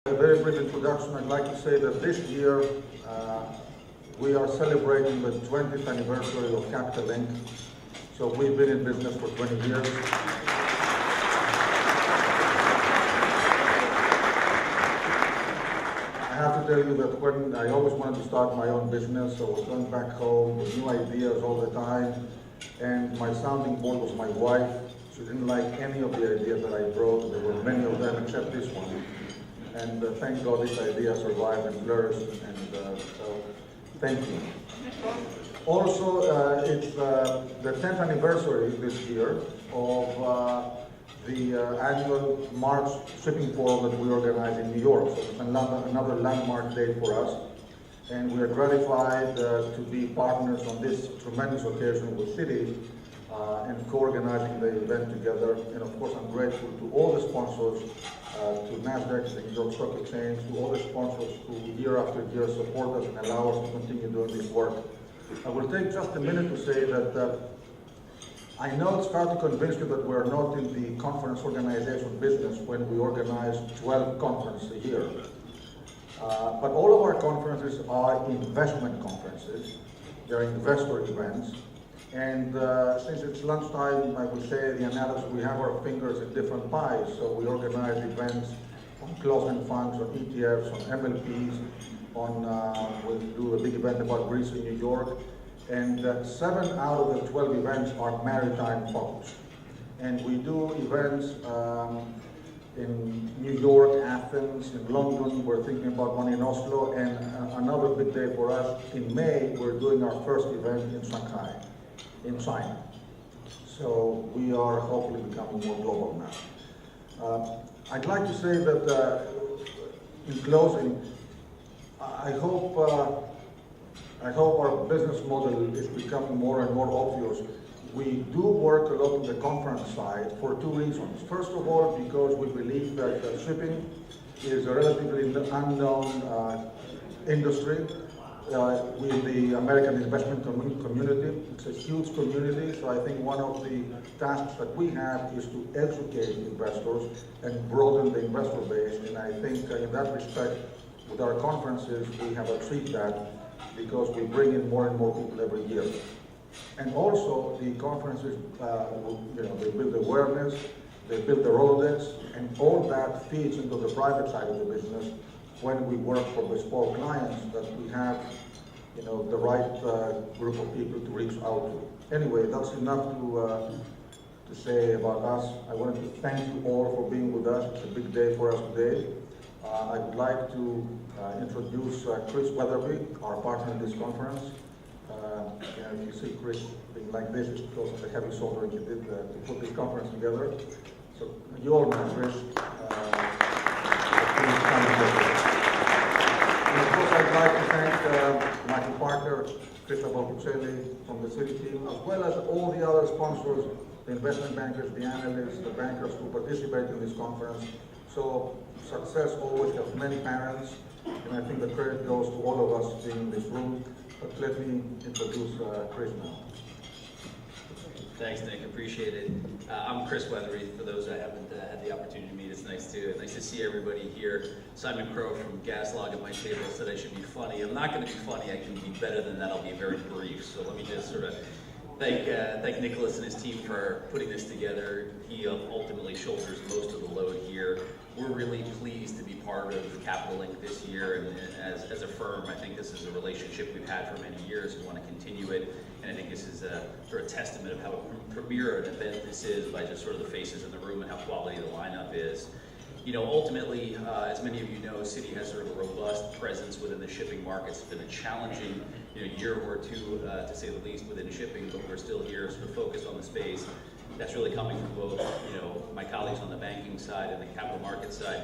A very brief introduction. I'd like to say that this year we are celebrating the 20th anniversary of Capital Inc. So we've been in business for 20 years. I have to tell you that when I always wanted to start my own business, so I was going back home with new ideas all the time, and my sounding board was my wife. She didn't like any of the ideas that I brought. There were many of them except this one. And thank God this idea survived and flourished, and so thank you. Also, it's the 10th anniversary this year of the annual March Shipping Forum that we organize in New York. So it's another landmark date for us, and we are gratified to be partners on this tremendous occasion with Citi and co-organizing the event together. And of course, I'm grateful to all the sponsors, to NASDAQ, the New York Stock Exchange, to all the sponsors who year after year support us and allow us to continue doing this work. I will take just a minute to say that I know it's hard to convince you that we're not in the conference organization business when we organize 12 conferences a year. But all of our conferences are investment conferences. They're investor events. And since it's lunchtime, I would say the analogy, we have our fingers in different pies. So we organize events on closed-end funds, on ETFs, on MLPs, we'll do a big event about Greece in New York. And 7 out of the 12 events are maritime focused. And we do events in New York, Athens, in London. We're thinking about one in Oslo. And another big day for us, in May, we're doing our first event in Shanghai, in China. So we are hopefully becoming more global now. I'd like to say that in closing, I hope our business model is becoming more and more obvious. We do work a lot on the conference side for 2 reasons. First of all, because we believe that shipping is a relatively unknown industry with the American investment community. It's a huge community, so I think one of the tasks that we have is to educate investors and broaden the investor base. And I think in that respect, with our conferences, we have achieved that because we bring in more and more people every year. And also, the conferences, they build awareness, they build the Rolodex, and all that feeds into the private side of the business when we work for bespoke clients that we have, the right group of people to reach out to. Anyway, that's enough to say about us. I wanted to thank you all for being with us. It's a big day for us today. I would like to introduce Chris Wetherbee, our partner in this conference. If you see Chris being like this, it's because of the heavy shouldering he did to put this conference together. So you all know Chris. And of course, I'd like to thank Michael Parker, Cristobal Pucelli from the Citi team, as well as all the other sponsors, the investment bankers, the analysts, the bankers who participate in this conference. So success always has many parents, and I think the credit goes to all of us being in this room. But let me introduce Chris now. Thanks, Nick. Appreciate it. I'm Chris Wetherbee. For those I haven't had the opportunity to meet, it's nice to see everybody here. Simon Crow from Gaslog at my table said I should be funny. I'm not going to be funny. I can be better than that. I'll be very brief. So let me just sort of thank Nikolas and his team for putting this together. He ultimately shoulders most of the load here. We're really pleased to be part of Capital Inc. this year, and as a firm, I think this is a relationship we've had for many years. We want to continue it, and I think this is a sort of testament of how premier an event this is by just sort of the faces in the room and how quality the lineup is. Ultimately, as many of you know, Citi has sort of a robust presence within the shipping markets. It's been a challenging year or two, to say the least, within shipping, but we're still here sort of focused on the space. That's really coming from both, my colleagues on the banking side and the capital markets side,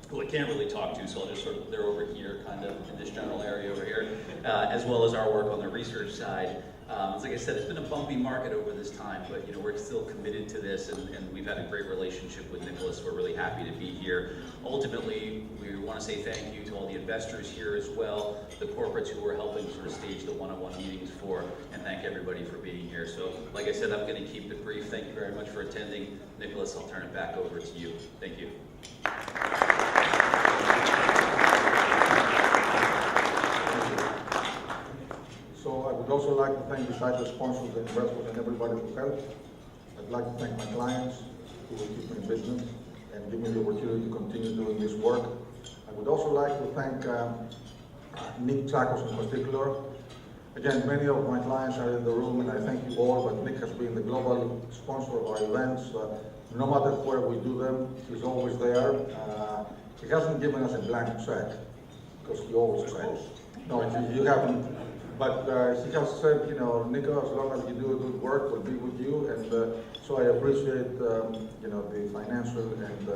who I can't really talk to, so I'll just they're over here, kind of in this general area over here, as well as our work on the research side. Like I said, it's been a bumpy market over this time, but we're still committed to this, and we've had a great relationship with Nikolas. We're really happy to be here. Ultimately, we want to say thank you to all the investors here as well, the corporates who are helping sort of stage the one-on-one meetings for, and thank everybody for being here. So, like I said, I'm going to keep it brief. Thank you very much for attending. Nikolas, I'll turn it back over to you. Thank you. also like to thank, besides the sponsors, the investors, and everybody who helped. I'd like to thank my clients who will keep me in business and give me the opportunity to continue doing this work. I would also like to thank Nick Tsakos in particular. Again, many of my clients are in the room, and I thank you all, but Nick has been the global sponsor of our events. No matter where we do them, he's always there. He hasn't given us a blank check, because he always tries. No, you haven't. But he has said, you know, Nikolas, as long as you do a good work, we'll be with you. And so I appreciate, you know, the financial and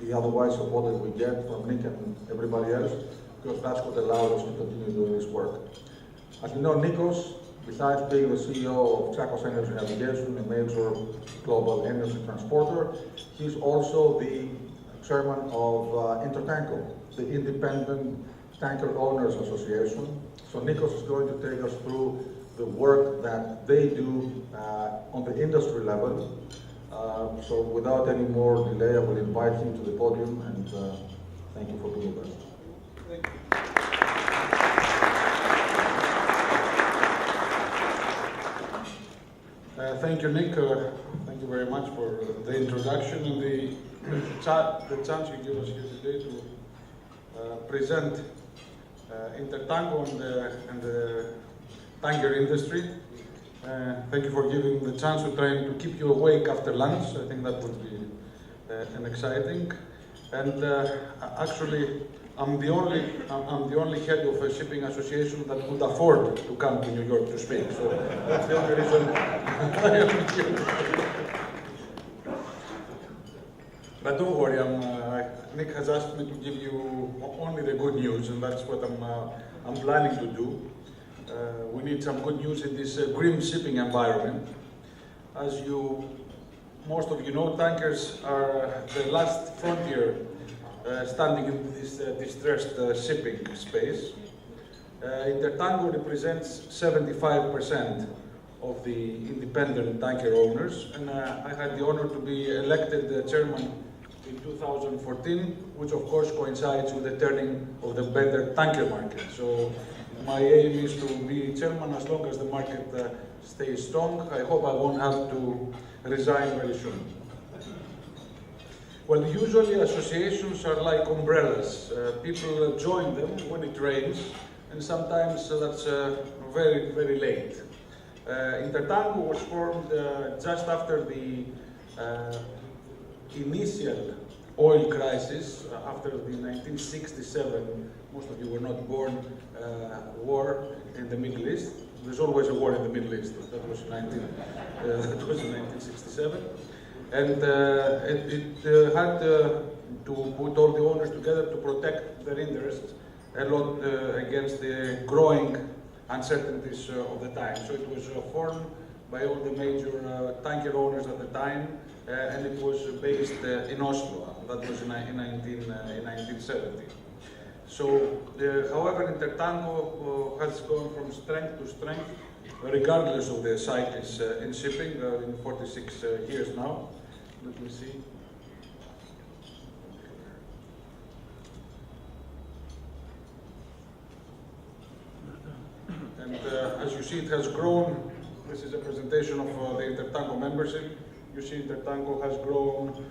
the otherwise support that we get from Nick and everybody else, because that's what allows us to continue doing this work. As you know, Nikos, besides being the CEO of Tsakos Energy Navigation, a major global energy transporter, he's also the chairman of INTERTANKO, the Independent Tanker Owners Association. So Nikos is going to take us through the work that they do on the industry level. So without any more delay, I will invite him to the podium, and thank you for being with us. Thank you. Thank you, Nick. Thank you very much for the introduction and the chance you give us here today to present INTERTANKO and the tanker industry. Thank you for giving the chance to try to keep you awake after lunch. I think that would be an exciting. And actually, I'm the only head of a shipping association that could afford to come to New York to speak. So that's the only reason I am here. But don't worry, Nick has asked me to give you only the good news, and that's what I'm planning to do. We need some good news in this grim shipping environment. As most of you know, tankers are the last frontier standing in this distressed shipping space. INTERTANKO represents 75% of the independent tanker owners, and I had the honor to be elected chairman in 2014, which of course coincides with the turning of the better tanker market. So my aim is to be chairman as long as the market stays strong. I hope I won't have to resign very soon. Well, usually associations are like umbrellas. People join them when it rains, and sometimes that's very, very late. INTERTANKO was formed just after the initial oil crisis, after the 1967, most of you were not born, war in the Middle East. There's always a war in the Middle East. That was in 1967. And it had to put all the owners together to protect their interests a lot against the growing uncertainties of the time. So it was formed by all the major tanker owners at the time, and it was based in Oslo. That was in 1970. So, however, INTERTANKO has gone from strength to strength, regardless of the cycles in shipping, in 46 years now. Let me see. And as you see, it has grown. This is a presentation of the INTERTANKO membership. You see INTERTANKO has grown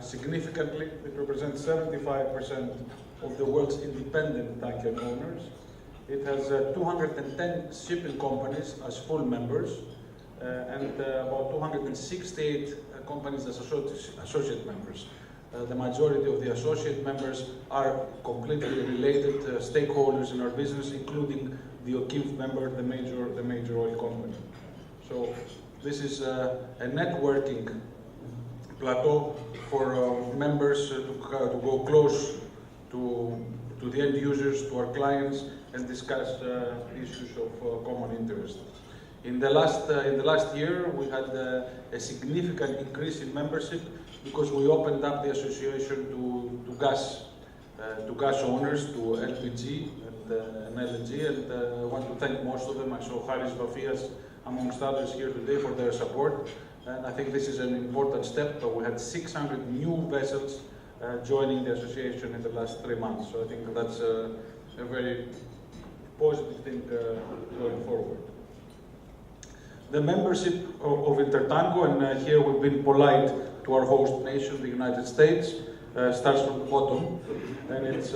significantly. It represents 75% of the world's independent tanker owners. It has 210 shipping companies as full members, and about 268 companies as associate members. The majority of the associate members are completely related stakeholders in our business, including the O'Keefe member, the major oil company. So this is a networking plateau for members to go close to the end users, to our clients, and discuss issues of common interest. In the last year, we had a significant increase in membership because we opened up the association to gas owners, to LPG and LNG, and I want to thank most of them. I saw Haris Vafias, amongst others, here today for their support, and I think this is an important step. We had 600 new vessels joining the association in the last 3 months, so I think that's a very positive thing going forward. The membership of INTERTANKO, and here we've been polite to our host nation, the United States, starts from the bottom, and it's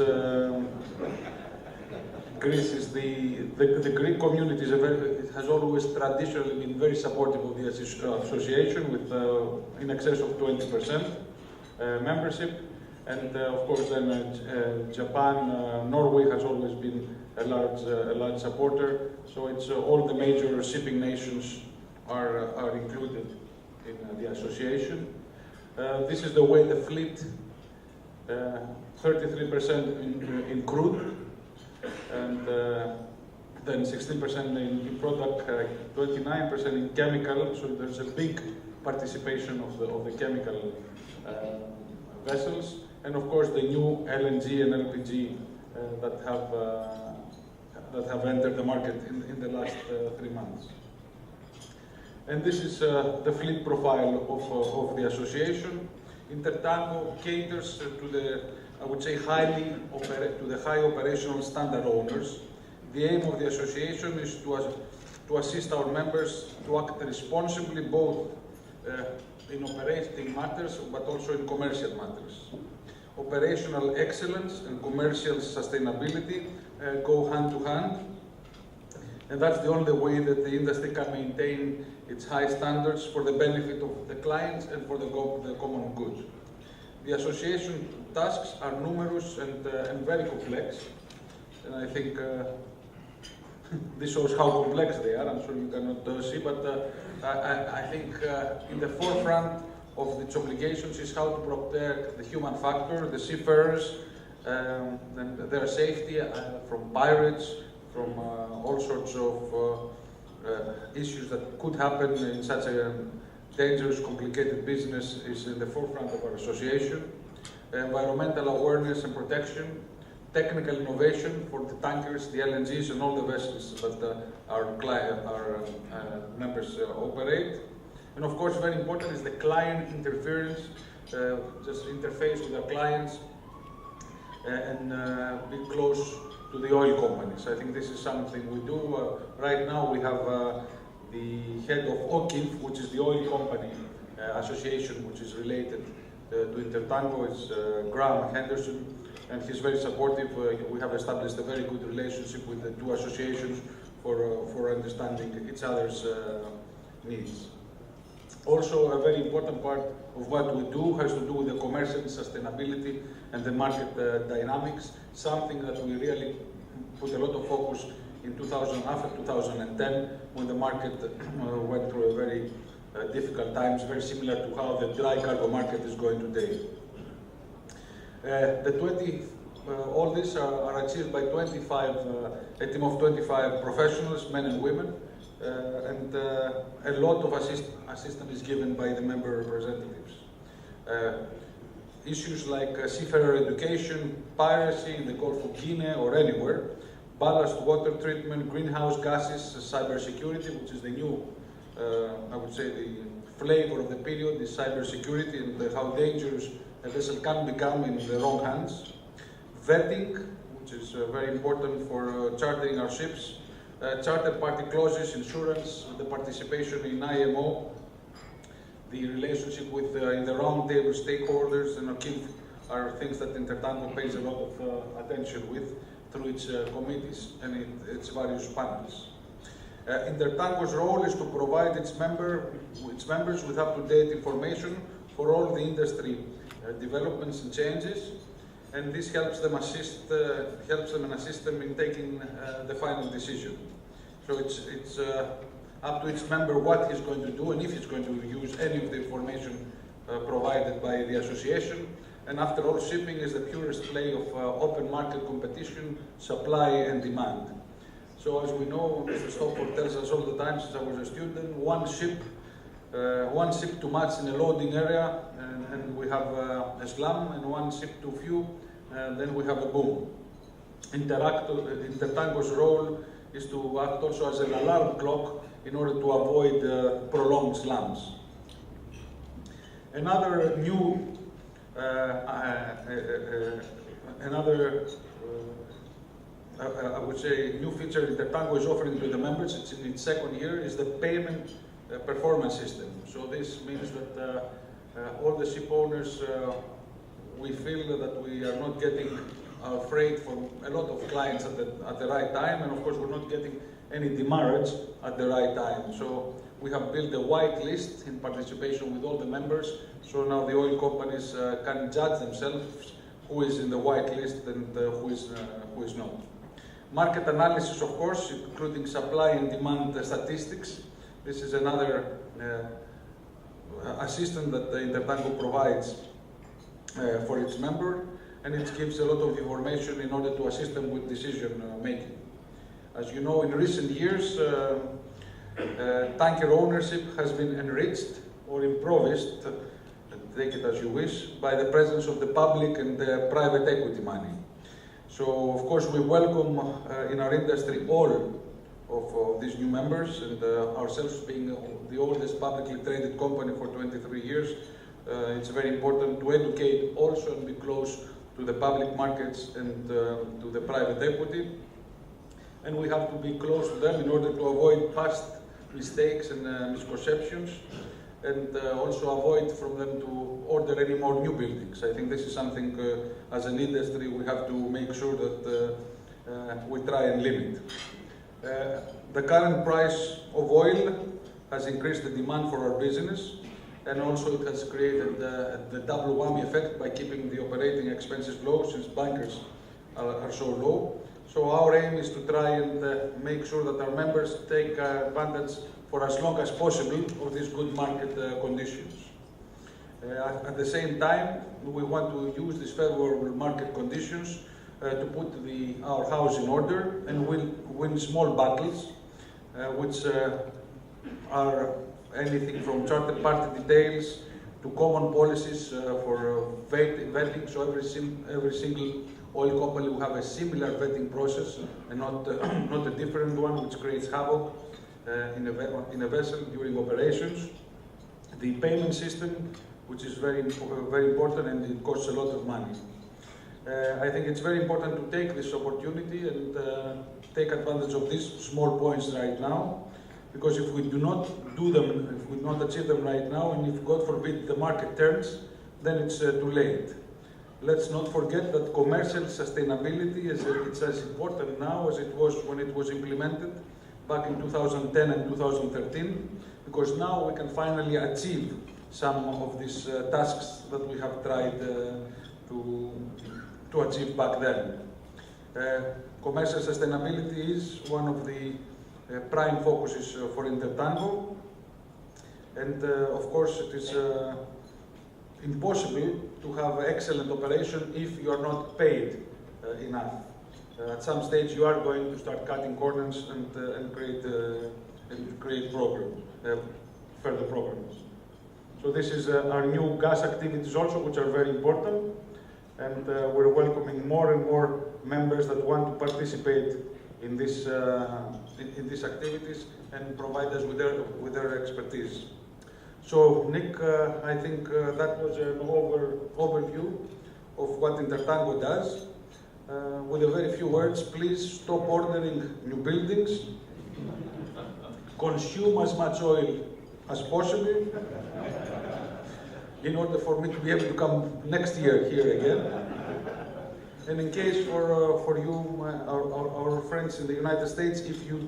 Greece is the Greek community it has always traditionally been very supportive of the association with in excess of 20% membership, and of course then Japan, Norway has always been a large supporter. So it's all the major shipping nations are included in the association. This is the way the fleet, 33% in crude, and then 16% in product, 29% in chemical. So there's a big participation of the chemical vessels, and of course the new LNG and LPG that have entered the market in the last 3 months. And this is the fleet profile of the association. INTERTANKO caters to the, I would say, to the high operational standard owners. The aim of the association is to assist our members to act responsibly both in operating matters but also in commercial matters. Operational excellence and commercial sustainability go hand to hand, and that's the only way that the industry can maintain its high standards for the benefit of the clients and for the common good. The association tasks are numerous and very complex, and I think this shows how complex they are. I'm sure you cannot see, but I think in the forefront of its obligations is how to protect the human factor, the seafarers, and their safety from pirates, from all sorts of issues that could happen in such a dangerous, complicated business is in the forefront of our association. Environmental awareness and protection, technical innovation for the tankers, the LNGs, and all the vessels that our members operate. And of course, very important is the client interference, just interface with our clients and be close to the oil companies. I think this is something we do. Right now we have the head of OKIF, which is the oil company association, which is related to INTERTANKO, is Graham Henderson, and he's very supportive. We have established a very good relationship with the two associations for understanding each other's needs. Also, a very important part of what we do has to do with the commercial sustainability and the market dynamics, something that we really put a lot of focus in after 2010, when the market went through a very difficult times, very similar to how the dry cargo market is going today. All these are achieved by a team of 25 professionals, men and women, and a lot of assistance is given by the member representatives. Issues like seafarer education, piracy in the Gulf of Guinea or anywhere, ballast water treatment, greenhouse gases, cybersecurity, which is the new, I would say, the flavor of the period is cybersecurity and how dangerous a vessel can become in the wrong hands. Vetting, which is very important for chartering our ships. Charter party clauses, insurance, the participation in IMO, the relationship with in the round table stakeholders, and are things that INTERTANKO pays a lot of attention with through its committees and its various panels. INTERTANKO's role is to provide its members with up-to-date information for all the industry developments and changes, and this helps them and assist them in taking the final decision. So it's up to each member what he's going to do and if he's going to use any of the information provided by the association. And after all, shipping is the purest play of open market competition, supply and demand. So as we know, Mr. Stopford tells us all the time since I was a student, one ship too much in a loading area, and we have a slum, and one ship too few, then we have a boom. INTERTANKO's role is to act also as an alarm clock in order to avoid prolonged slums. Another new I would say, new feature INTERTANKO is offering to the members, it's in its second year, is the payment performance system. So this means that all the ship owners, we feel that we are not getting our freight from a lot of clients at the right time, and of course we're not getting any demurrage at the right time. So we have built a white list in participation with all the members, so now the oil companies can judge themselves who is in the white list and who is not. Market analysis, of course, including supply and demand statistics. This is another assistant that INTERTANKO provides for its member, and it gives a lot of information in order to assist them with decision making. As you know, in recent years, tanker ownership has been enriched or improvised, take it as you wish, by the presence of the public and the private equity money. So, of course, we welcome in our industry all of these new members, and ourselves being the oldest publicly traded company for 23 years, it's very important to educate also and be close to the public markets and to the private equity. And we have to be close to them in order to avoid past mistakes and misconceptions, and also avoid from them to order any more new buildings. I think this is something as an industry we have to make sure that we try and limit. The current price of oil has increased the demand for our business, and also it has created the double whammy effect by keeping the operating expenses low, since bunkers are so low. So our aim is to try and make sure that our members take advantage for as long as possible of these good market conditions. At the same time, we want to use these favorable market conditions to put our house in order and win small battles, which are anything from charter party details to common policies for vetting. So every single oil company will have a similar vetting process and not a different one, which creates havoc in a vessel during operations. The payment system, which is very important, and it costs a lot of money. I think it's very important to take this opportunity and take advantage of these small points right now, because if we do not do them, if we do not achieve them right now, and if God forbid the market turns, then it's too late. Let's not forget that commercial sustainability it's as important now as it was when it was implemented back in 2010 and 2013, because now we can finally achieve some of these tasks that we have tried to achieve back then. Commercial sustainability is one of the prime focuses for INTERTANKO, and of course it is impossible to have excellent operation if you are not paid enough. At some stage you are going to start cutting corners and create further problems. So this is our new gas activities also, which are very important, and we're welcoming more and more members that want to participate in these activities and provide us with their expertise. So, Nick, I think that was an overview of what INTERTANKO does. With a very few words, please stop ordering new buildings, consume as much oil as possible, in order for me to be able to come next year here again. And in case for you, our friends in the United States, if you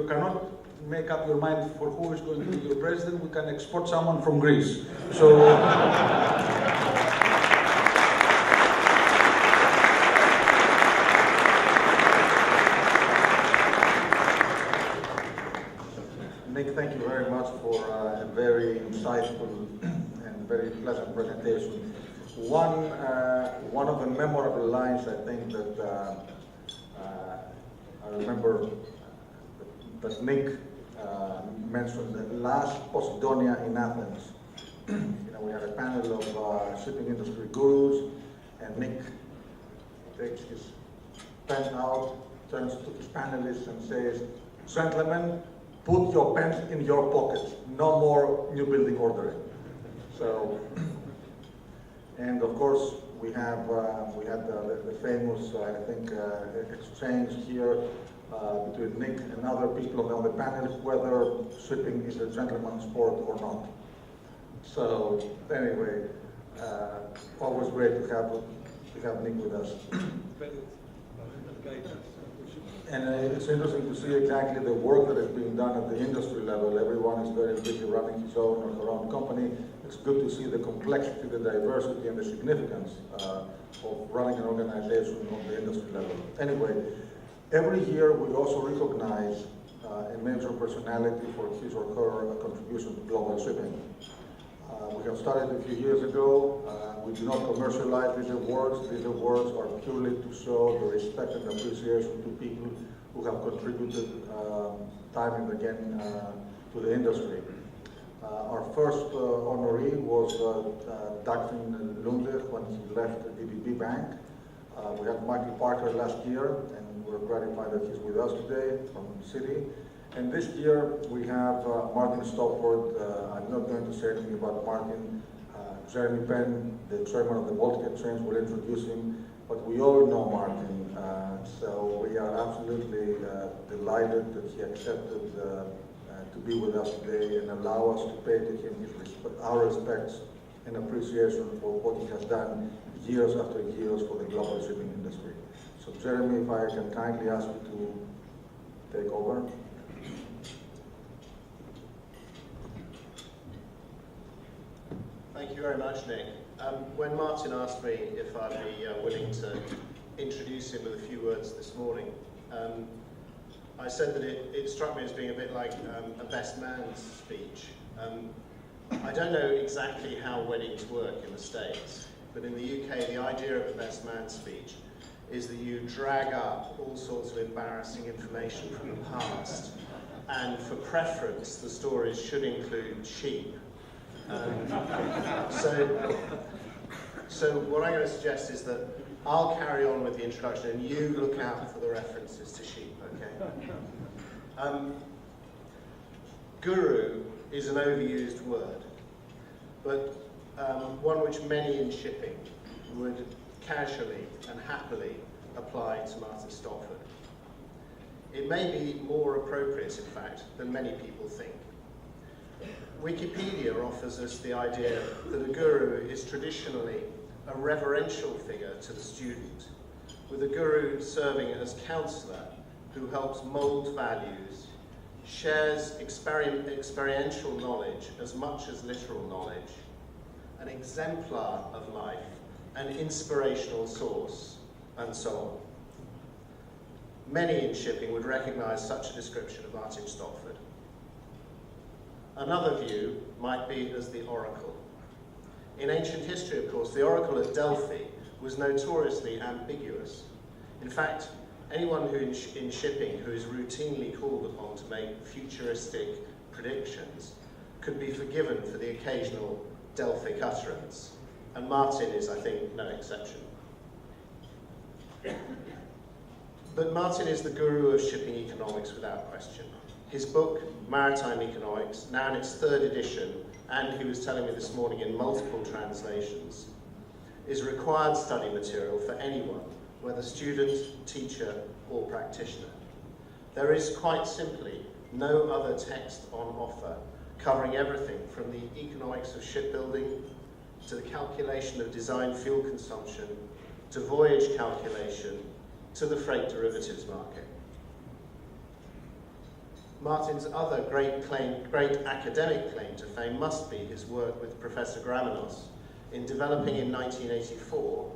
cannot make up your mind for who is going to be your president, we can export someone from Greece. So. Nick, thank you very much for a very insightful and very pleasant presentation. One of the memorable lines, I think, that I remember that Nick mentioned, the last Posidonia in Athens. We had a panel of shipping industry gurus, and Nick takes his pen out, turns to his panelists and says, "Gentlemen, put your pens in your pockets. No more new building ordering." So, and of course, we had the famous, I think, exchange here between Nick and other people on the panel, whether shipping is a gentleman's sport or not. So anyway, always great to have Nick with us. And it's interesting to see exactly the work that is being done at the industry level. Everyone is very busy running his own or her own company. It's good to see the complexity, the diversity, and the significance of running an organization on the industry level. Anyway, every year we also recognize a major personality for his or her contribution to global shipping. We have started a few years ago. We do not commercialize these awards. These awards are purely to show the respect and appreciation to people who have contributed time and again to the industry. Our first honoree was Dagfinn Lunde when he left DBB Bank. We had Michael Parker last year, and we're gratified that he's with us today from Citi. And this year we have Martin Stopford. I'm not going to say anything about Martin. Jeremy Penn, the chairman of the Baltic Exchange, will introduce him. But we all know Martin, so we are absolutely delighted that he accepted to be with us today and allow us to pay to him our respects and appreciation for what he has done years after years for the global shipping industry. So Jeremy, if I can kindly ask you to take over. Thank you very much, Nick. When Martin asked me if I'd be willing to introduce him with a few words this morning, I said that it struck me as being a bit like a best man's speech. I don't know exactly how weddings work in the States, but in the UK, the idea of a best man's speech is that you drag up all sorts of embarrassing information from the past, and for preference, the stories should include sheep. So what I'm going to suggest is that I'll carry on with the introduction and you look out for the references to sheep, okay? Guru is an overused word, but one which many in shipping would casually and happily apply to Martin Stopford. It may be more appropriate, in fact, than many people think. Wikipedia offers us the idea that a guru is traditionally a reverential figure to the student, with a guru serving as counsellor who helps mould values, shares experiential knowledge as much as literal knowledge, an exemplar of life, an inspirational source, and so on. Many in shipping would recognise such a description of Martin Stopford. Another view might be as the oracle. In ancient history, of course, the oracle at Delphi was notoriously ambiguous. In fact, anyone who in shipping who is routinely called upon to make futuristic predictions could be forgiven for the occasional Delphic utterance. And Martin is, I think, no exception. But Martin is the guru of shipping economics without question. His book, Maritime Economics, now in its 3rd edition, and he was telling me this morning in multiple translations, is required study material for anyone, whether student, teacher, or practitioner. There is quite simply no other text on offer covering everything from the economics of shipbuilding to the calculation of design fuel consumption to voyage calculation to the freight derivatives market. Martin's other great academic claim to fame must be his work with Professor Gramenos in developing in 1984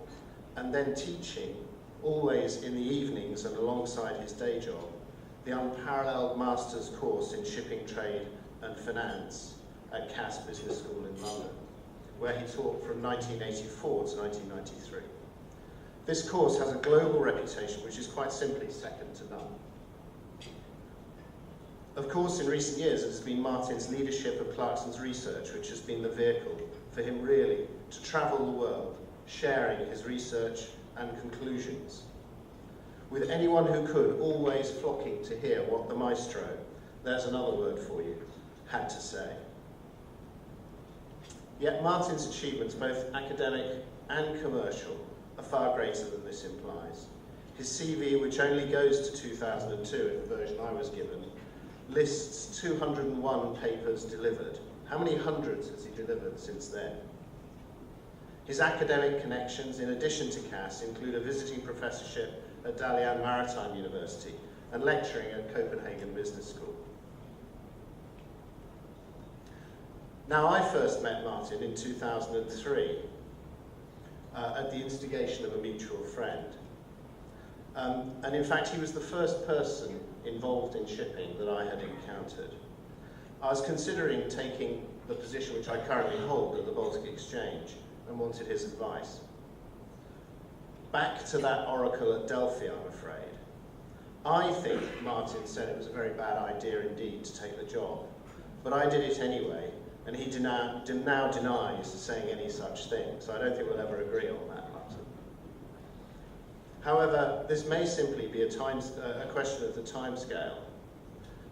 and then teaching, always in the evenings and alongside his day job, the unparalleled master's course in shipping trade and finance at Cass Business School in London, where he taught from 1984 to 1993. This course has a global reputation which is quite simply second to none. Of course, in recent years, it has been Martin's leadership of Clarkson's research which has been the vehicle for him really to travel the world, sharing his research and conclusions, with anyone who could always flocking to hear what the maestro, there's another word for you, had to say. Yet Martin's achievements, both academic and commercial, are far greater than this implies. His CV, which only goes to 2002 in the version I was given, lists 201 papers delivered. How many hundreds has he delivered since then? His academic connections, in addition to CAS, include a visiting professorship at Dalian Maritime University and lecturing at Copenhagen Business School. Now, I first met Martin in 2003 at the instigation of a mutual friend. And in fact, he was the first person involved in shipping that I had encountered. I was considering taking the position which I currently hold at the Baltic Exchange and wanted his advice. Back to that oracle at Delphi, I'm afraid. I think Martin said it was a very bad idea indeed to take the job, but I did it anyway, and he now denies saying any such thing, so I don't think we'll ever agree on that, Martin. However, this may simply be a question of the timescale.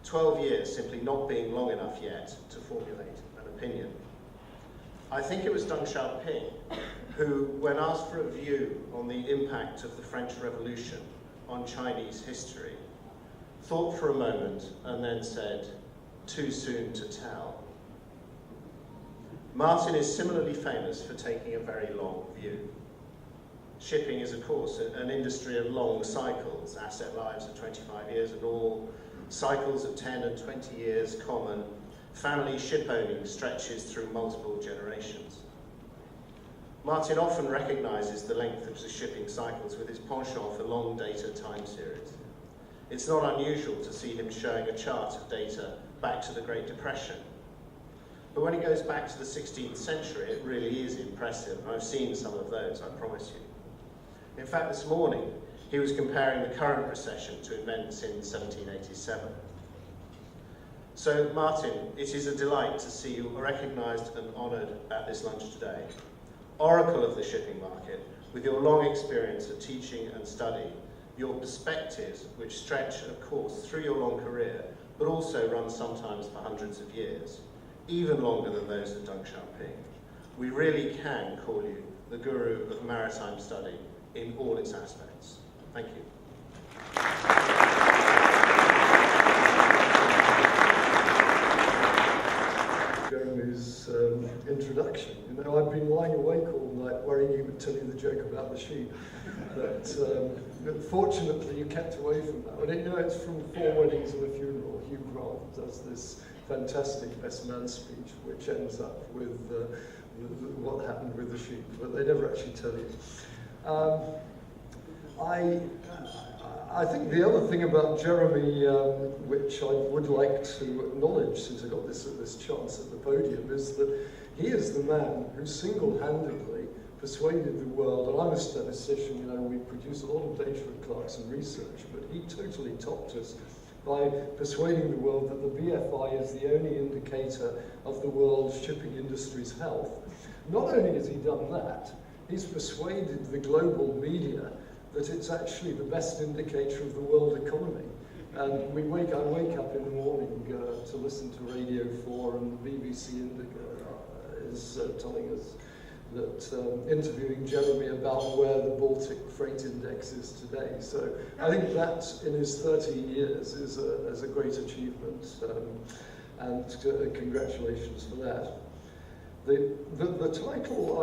12 years simply not being long enough yet to formulate an opinion. I think it was Deng Xiaoping who, when asked for a view on the impact of the French Revolution on Chinese history, thought for a moment and then said, "Too soon to tell." Martin is similarly famous for taking a very long view. Shipping is, of course, an industry of long cycles, asset lives of 25 years and all, cycles of 10 and 20 years common, family ship owning stretches through multiple generations. Martin often recognises the length of the shipping cycles with his penchant for long data time series. It's not unusual to see him showing a chart of data back to the Great Depression. But when he goes back to the 16th century, it really is impressive. I've seen some of those, I promise you. In fact, this morning, he was comparing the current recession to events in 1787. So, Martin, it is a delight to see you recognised and honoured at this lunch today. Oracle of the shipping market, with your long experience of teaching and study, your perspectives, which stretch, of course, through your long career, but also run sometimes for hundreds of years, even longer than those of Deng Xiaoping. We really can call you the guru of maritime study in all its aspects. Thank you. Jeremy's introduction. You know, I've been lying awake all night worrying he would tell you the joke about the sheep. But fortunately, you kept away from that. But you know, it's from 4 Weddings and a Funeral. Hugh Grant does this fantastic best man speech, which ends up with what happened with the sheep, but they never actually tell you. I think the other thing about Jeremy, which I would like to acknowledge since I got this chance at the podium, is that he is the man who single-handedly persuaded the world, and I'm a statistician, you know, we produce a lot of data at Clarkson Research, but he totally topped us by persuading the world that the BFI is the only indicator of the world's shipping industry's health. Not only has he done that, he's persuaded the global media that it's actually the best indicator of the world economy. And I wake up in the morning to listen to Radio 4, and the BBC is telling us that interviewing Jeremy about where the Baltic freight index is today. So I think that in his 13 years is a great achievement, and congratulations for that. The title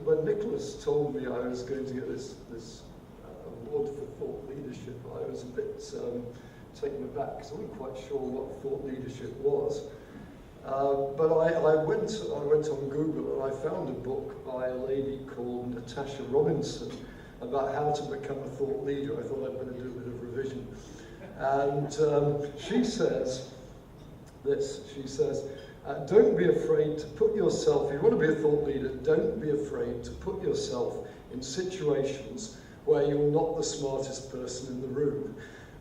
when Nikolas told me I was going to get this award for thought leadership, I was a bit taken aback because I wasn't quite sure what thought leadership was. But I went on Google and I found a book by a lady called Natasha Robinson about how to become a thought leader. I thought I'd better do a bit of revision. And she says this, don't be afraid to put yourself, if you want to be a thought leader, don't be afraid to put yourself in situations where you're not the smartest person in the room.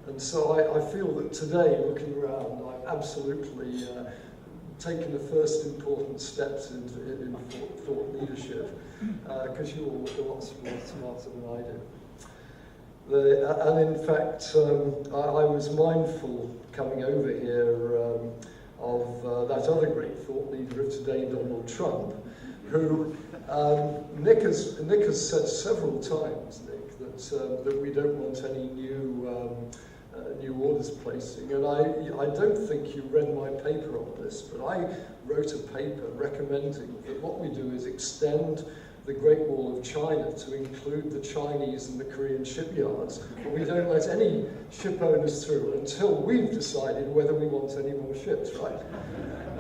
And so I feel that today, looking around, I've absolutely taken the first important steps in thought leadership, because you all look a lot smarter than I do. And in fact, I was mindful coming over here of that other great thought leader of today, Donald Trump, who Nick has said several times, Nick, that we don't want any new orders placing, and I don't think you read my paper on this, but I wrote a paper recommending that what we do is extend the Great Wall of China to include the Chinese and the Korean shipyards, but we don't let any ship owners through until we've decided whether we want any more ships, right?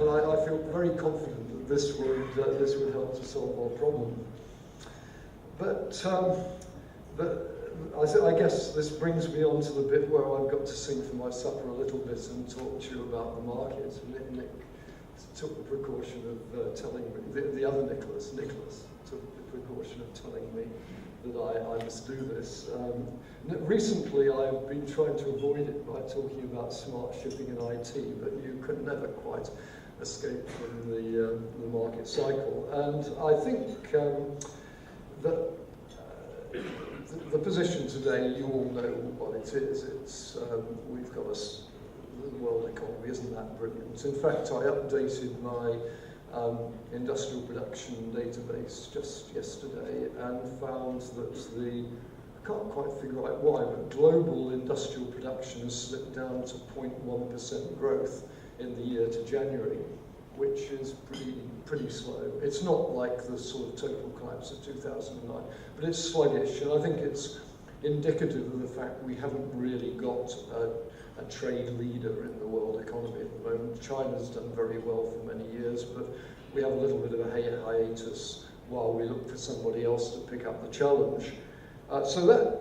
And I feel very confident that this would help to solve our problem. But I guess this brings me on to the bit where I've got to sing for my supper a little bit and talk to you about the market. Nick took the precaution of telling me, the other Nikolas took the precaution of telling me that I must do this. Recently I've been trying to avoid it by talking about smart shipping and IT, but you could never quite escape from the market cycle. And I think that the position today, you all know what it is. It's we've got the world economy isn't that brilliant. In fact, I updated my industrial production database just yesterday and found that I can't quite figure out why, but global industrial production has slipped down to 0.1% growth in the year to January, which is pretty slow. It's not like the sort of total collapse of 2009, but it's sluggish, and I think it's indicative of the fact we haven't really got a trade leader in the world economy at the moment. China's done very well for many years, but we have a little bit of a hiatus while we look for somebody else to pick up the challenge. So that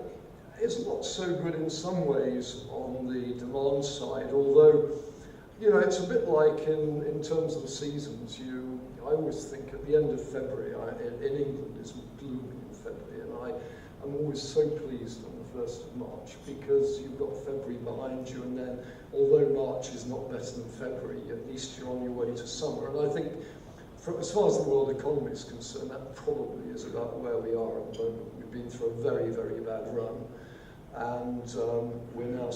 is not so good in some ways on the demand side, although, you know, it's a bit like in terms of the seasons. I always think at the end of February, in England it's gloomy in February, and I'm always so pleased on the 1st of March because you've got February behind you, and then although March is not better than February, at least you're on your way to summer. And I think as far as the world economy is concerned, that probably is about where we are at the moment. We've been through a very, very bad run, and we're now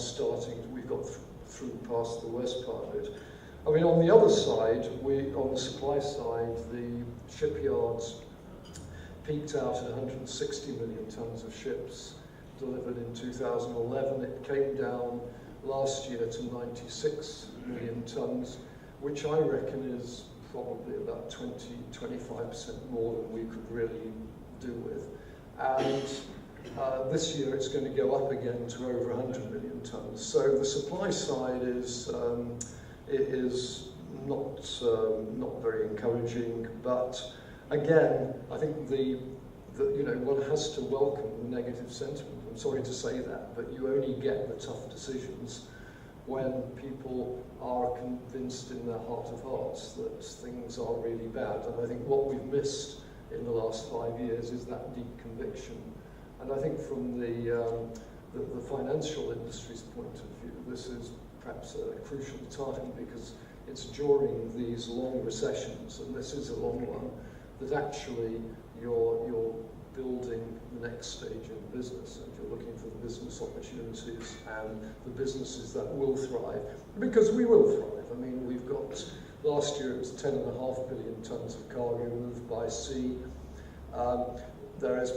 we've got through past the worst part of it. I mean, on the other side, on the supply side, the shipyards peaked out at 160 million tonnes of ships delivered in 2011. It came down last year to 96 million tonnes, which I reckon is probably about 20-25% more than we could really do with. And this year it's going to go up again to over 100 million tonnes. So the supply side is not very encouraging. But again, I think one has to welcome the negative sentiment. I'm sorry to say that, but you only get the tough decisions when people are convinced in their heart of hearts that things are really bad. And I think what we've missed in the last 5 years is that deep conviction. And I think from the financial industry's point of view, this is perhaps a crucial time because it's during these long recessions, and this is a long one, that actually you're building the next stage in business, and you're looking for the business opportunities and the businesses that will thrive, because we will thrive. I mean, we've got, last year it was 10.5 billion tonnes of cargo moved by sea. There is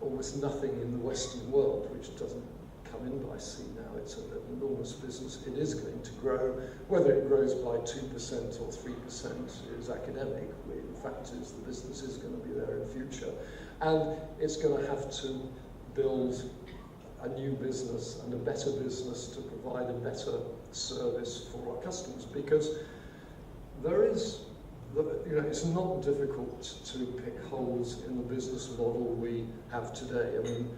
almost nothing in the Western world which doesn't come in by sea now. It's an enormous business. It is going to grow. Whether it grows by 2% or 3% is academic. The fact is the business is going to be there in the future. And it's going to have to build a new business and a better business to provide a better service for our customers, because it's not difficult to pick holes in the business model we have today. I mean,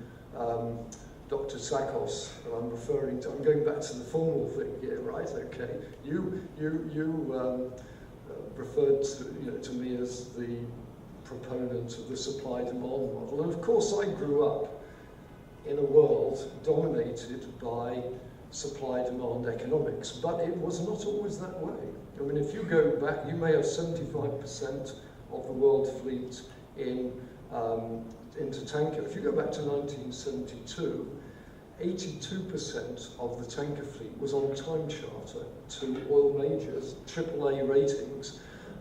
Dr. Tsakos, that I'm referring to, I'm going back to the formal thing here, right? Okay, you referred to me as the proponent of the supply-demand model, and of course I grew up in a world dominated by supply-demand economics, but it was not always that way. I mean, if you go back, you may have 75% of the world fleet in INTERTANKO. If you go back to 1972, 82% of the tanker fleet was on time charter to oil majors, AAA ratings,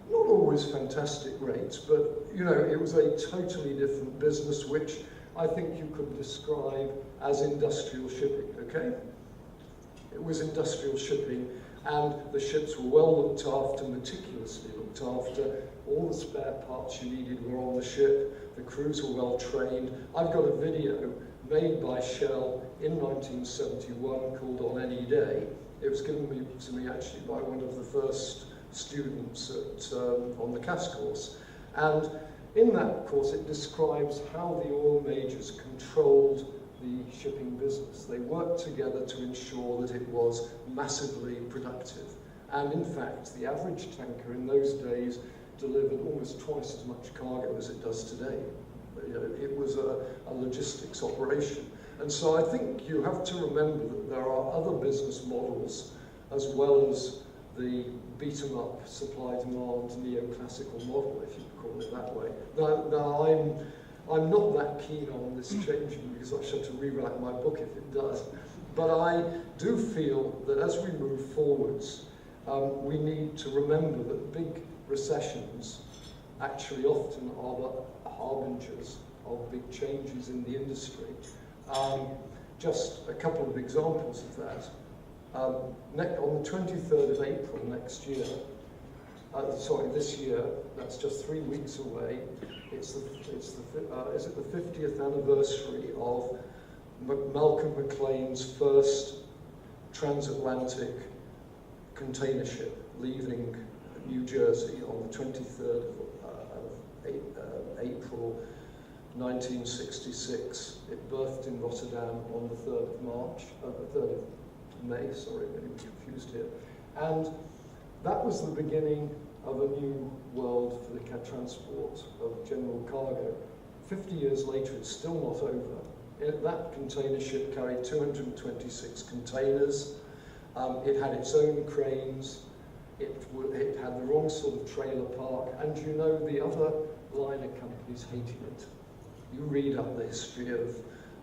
not always his fantastic rates, but you know, it was a totally different business, which I think you could describe as industrial shipping, okay? It was industrial shipping, and the ships were well looked after, meticulously looked after. All the spare parts you needed were on the ship. The crews were well trained. I've got a video made by Shell in 1971 called On Any Day. It was given to me actually by one of the first students on the CAS course. And in that course it describes how the oil majors controlled the shipping business. They worked together to ensure that it was massively productive. And in fact, the average tanker in those days delivered almost twice as much cargo as it does today. You know, it was a logistics operation. And so I think you have to remember that there are other business models as well as the beat-em-up supply-demand neoclassical model, if you call it that way. Now I'm not that keen on this changing because I should have to rewrite my book if it does. But I do feel that as we move forwards, we need to remember that big recessions actually often are the harbingers of big changes in the industry. Just a couple of examples of that. On the 23rd of April next year, this year, that's just 3 weeks away, is it the 50th anniversary of Malcolm McLean's first transatlantic container ship leaving New Jersey on the 23rd of April 1966. It berthed in Rotterdam on the 3rd of May, sorry, I'm getting confused here. And that was the beginning of a new world for the transport of general cargo. 50 years later, it's still not over. That container ship carried 226 containers. It had its own cranes. It had the wrong sort of trailer park. And you know, the other liner companies hated it. You read up the history of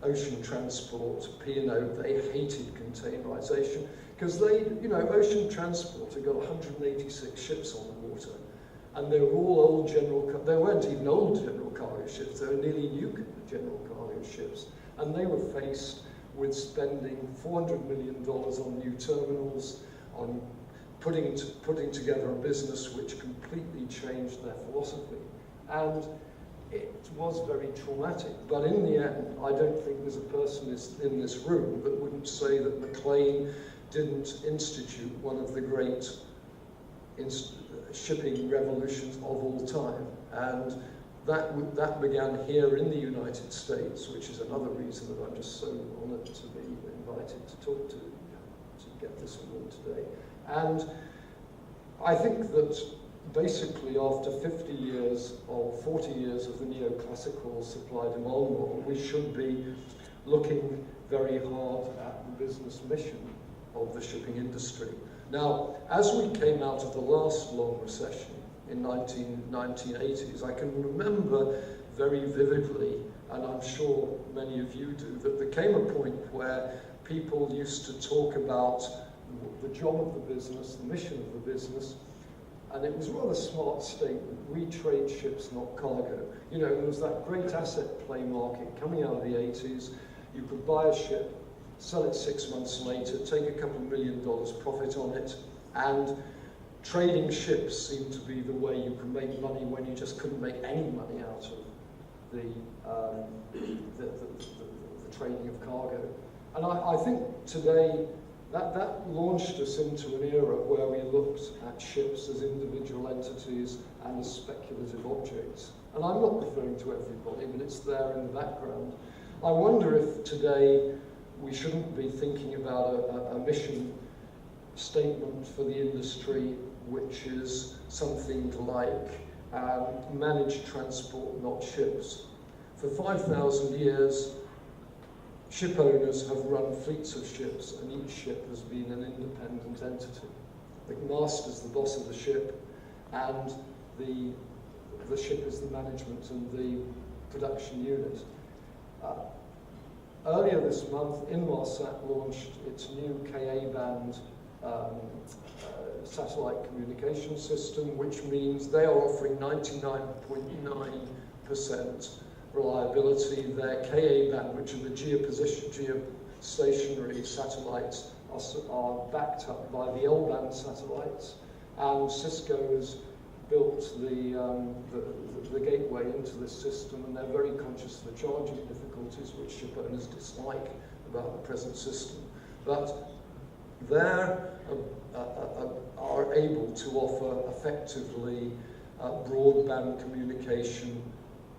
ocean transport, P&O, they hated containerization because ocean transport had got 186 ships on the water, and they were all old they weren't even old general cargo ships, they were nearly new general cargo ships, and they were faced with spending $400 million on new terminals, on putting together a business which completely changed their philosophy. And it was very traumatic, but in the end, I don't think there's a person in this room that wouldn't say that McLean didn't institute one of the great shipping revolutions of all time. And that began here in the United States, which is another reason that I'm just so honored to be invited to talk to get this award today. And I think that basically after 40 years of the neoclassical supply-demand model, we should be looking very hard at the business mission of the shipping industry. Now, as we came out of the last long recession in 1980s, I can remember very vividly, and I'm sure many of you do, that there came a point where people used to talk about the job of the business, the mission of the business, and it was a rather smart statement: we trade ships, not cargo. You know, there was that great asset play market coming out of the 80s. You could buy a ship, sell it 6 months later, take a couple $1 million profit on it, and trading ships seemed to be the way you could make money when you just couldn't make any money out of the trading of cargo. And I think today that launched us into an era where we looked at ships as individual entities and as speculative objects. And I'm not referring to everybody, but it's there in the background. I wonder if today we shouldn't be thinking about a mission statement for the industry, which is something like manage transport, not ships. For 5,000 years, ship owners have run fleets of ships, and each ship has been an independent entity. The master's the boss of the ship, and the ship is the management and the production unit. Earlier this month, Inmarsat launched its new Ka band satellite communication system, which means they are offering 99.9% reliability. Their Ka band, which are the geostationary satellites, are backed up by the L-band satellites, and Cisco has built the gateway into this system, and they're very conscious of the charging difficulties which ship owners dislike about the present system. But they are able to offer effectively broadband communication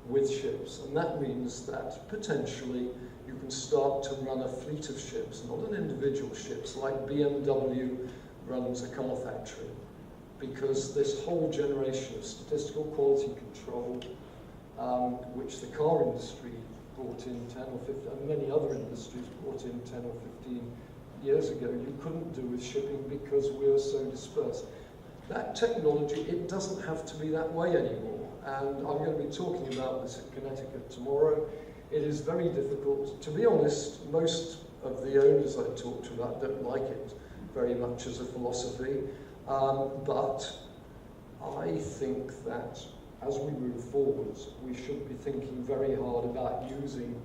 with ships, and that means that potentially you can start to run a fleet of ships, not an individual ships like BMW runs a car factory, because this whole generation of statistical quality control, which the car industry brought in 10 or 15, and many other industries brought in 10 or 15 years ago, you couldn't do with shipping because we are so dispersed. That technology, it doesn't have to be that way anymore. And I'm going to be talking about this at Connecticut tomorrow. It is very difficult. To be honest, most of the owners I talked about don't like it very much as a philosophy. But I think that as we move forwards, we should be thinking very hard about using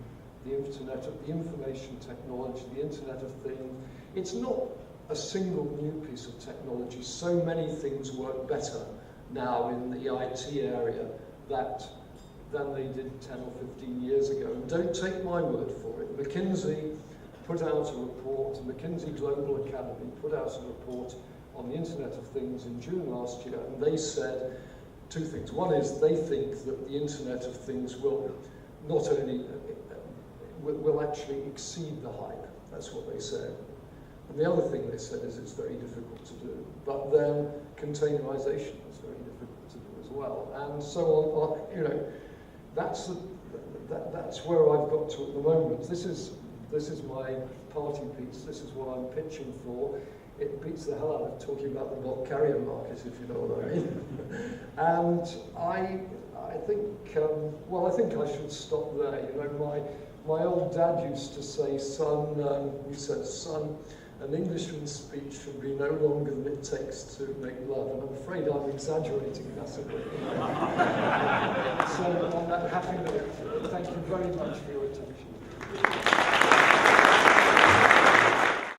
the Internet of the information technology, the Internet of Things. It's not a single new piece of technology. So many things work better now in the IT area than they did 10 or 15 years ago. And don't take my word for it. McKinsey put out a report, McKinsey Global Academy put out a report on the Internet of Things in June last year, and they said two things. One is they think that the Internet of Things will not only will actually exceed the hype. That's what they said. And the other thing they said is it's very difficult to do. But then containerization is very difficult to do as well. And so on, you know, that's where I've got to at the moment. This is my party piece. This is what I'm pitching for. It beats the hell out of talking about the bulk carrier market, if you know what I mean. And I think, well, I think I should stop there. You know, my old dad used to say, son, he said, son, an Englishman's speech should be no longer than it takes to make love. And I'm afraid I'm exaggerating massively. So on that happy note, thank you very much for your attention.